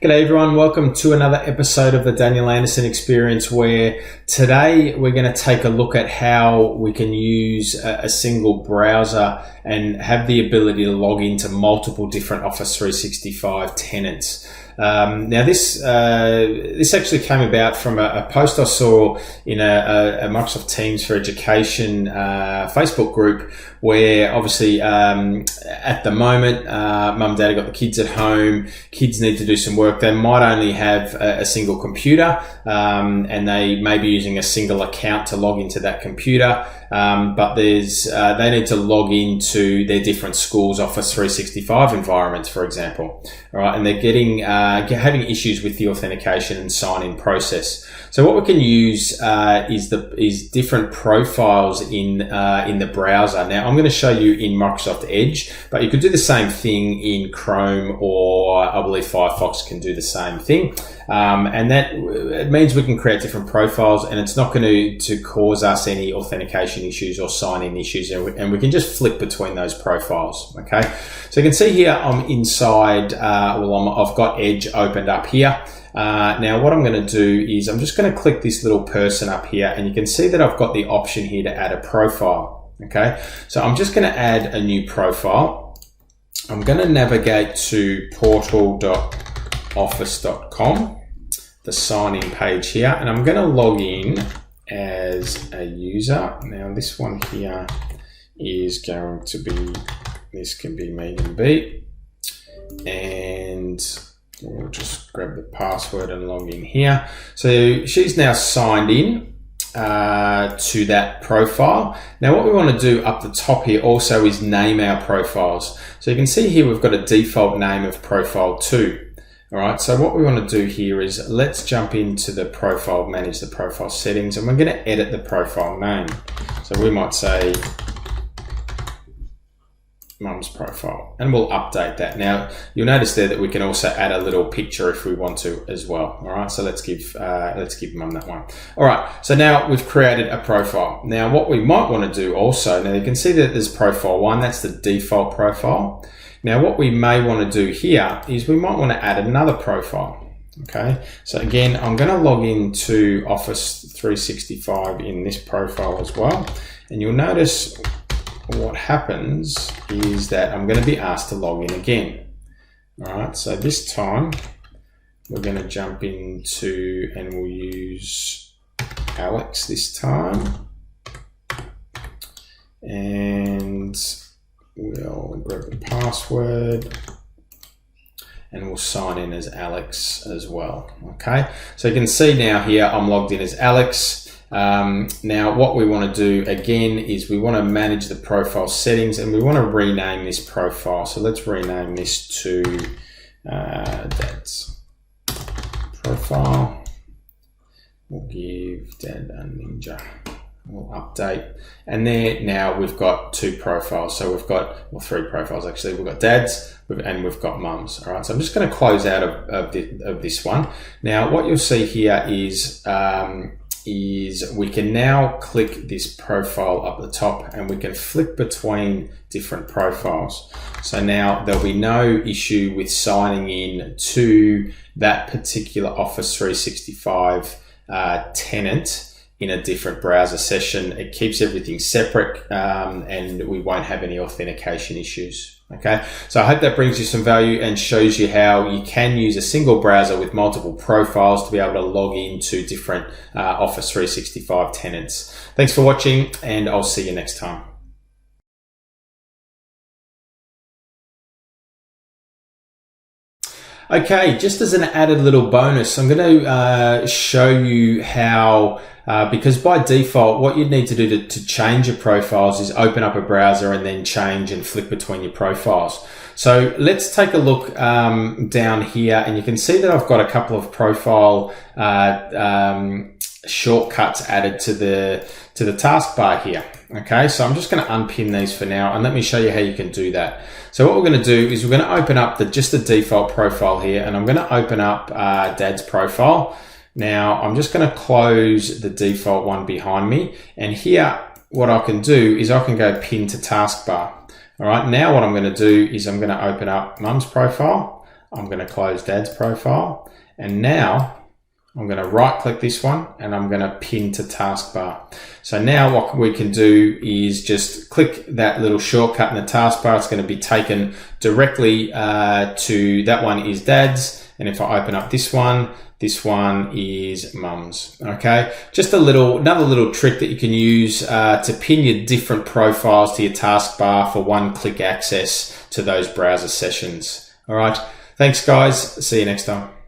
G'day everyone, welcome to another episode of the Daniel Anderson Experience, where today we're going to take a look at how we can use a single browser and have the ability to log into multiple different Office 365 tenants. Now this actually came about from a post I saw in a Microsoft Teams for Education Facebook group, where obviously at the moment mum and dad have got the kids at home, kids need to do some work. They might only have a single computer and they may be using a single account to log into that computer, but they need to log into their different schools' Office 365 environments, for example. All right, and they're having issues with the authentication and sign-in process. So what we can use is different profiles in the browser. Now I'm going to show you in Microsoft Edge, but you could do the same thing in Chrome, or I believe Firefox can do the same thing. And that it means we can create different profiles, and it's not going to cause us any authentication issues or sign-in issues, and we can just flick between those profiles. Okay, so you can see here I'm inside. I've got Edge opened up here. Now what I'm going to do is I'm just going to click this little person up here, and you can see that I've got the option here to add a profile. Okay, so I'm just going to add a new profile. I'm going to navigate to portal.office.com, the sign-in page here, and I'm going to log in as a user. Now this one here is going to be, this can be Megan B, and we'll just grab the password and log in here. So she's now signed in to that profile. Now what we want to do up the top here also is name our profiles. So you can see here we've got a default name of profile 2. All right, so what we want to do here is let's jump into the profile, manage the profile settings, and we're going to edit the profile name. So we might say mum's profile, and we'll update that. Now you'll notice there that we can also add a little picture if we want to as well. All right, so let's give mum that one. All right, so now we've created a profile. Now what we might want to do also, now you can see that there's profile 1, that's the default profile. Now what we may want to do here is we might want to add another profile. Okay, so again, I'm going to log into Office 365 in this profile as well, and you'll notice what happens is that I'm going to be asked to log in again. All right, so this time we're going to jump into, and we'll use Alex this time, and we'll grab the password and we'll sign in as Alex as well. Okay, so you can see now here I'm logged in as Alex. Now what we want to do again is we want to manage the profile settings, and we want to rename this profile. So let's rename this to Dad's profile. We'll give Dad a Ninja. We'll update, and there now we've got 2 profiles. So we've got, well, 3 profiles actually. We've got Dad's and we've got Mum's. All right, so I'm just going to close out of this one. Now what you'll see here is we can now click this profile up the top, and we can flick between different profiles. So now there'll be no issue with signing in to that particular Office 365 tenant in a different browser session. It keeps everything separate, and we won't have any authentication issues. Okay, so I hope that brings you some value and shows you how you can use a single browser with multiple profiles to be able to log into different Office 365 tenants. Thanks for watching, and I'll see you next time. Okay, just as an added little bonus, I'm going to show you how, because by default, what you'd need to do to change your profiles is open up a browser and then change and flick between your profiles. So let's take a look down here, and you can see that I've got a couple of profile shortcuts added to the taskbar here. Okay, so I'm just going to unpin these for now, and let me show you how you can do that. So what we're going to do is we're going to open up just the default profile here, and I'm going to open up Dad's profile. Now I'm just going to close the default one behind me, and here what I can do is I can go pin to taskbar. All right, now what I'm going to do is I'm going to open up Mum's profile. I'm going to close Dad's profile. And now I'm going to right click this one and I'm going to pin to taskbar. So now what we can do is just click that little shortcut in the taskbar. It's going to be taken directly to that one is Dad's. And if I open up this one is Mum's. Okay, just another little trick that you can use to pin your different profiles to your taskbar for one-click access to those browser sessions. All right, thanks guys. See you next time.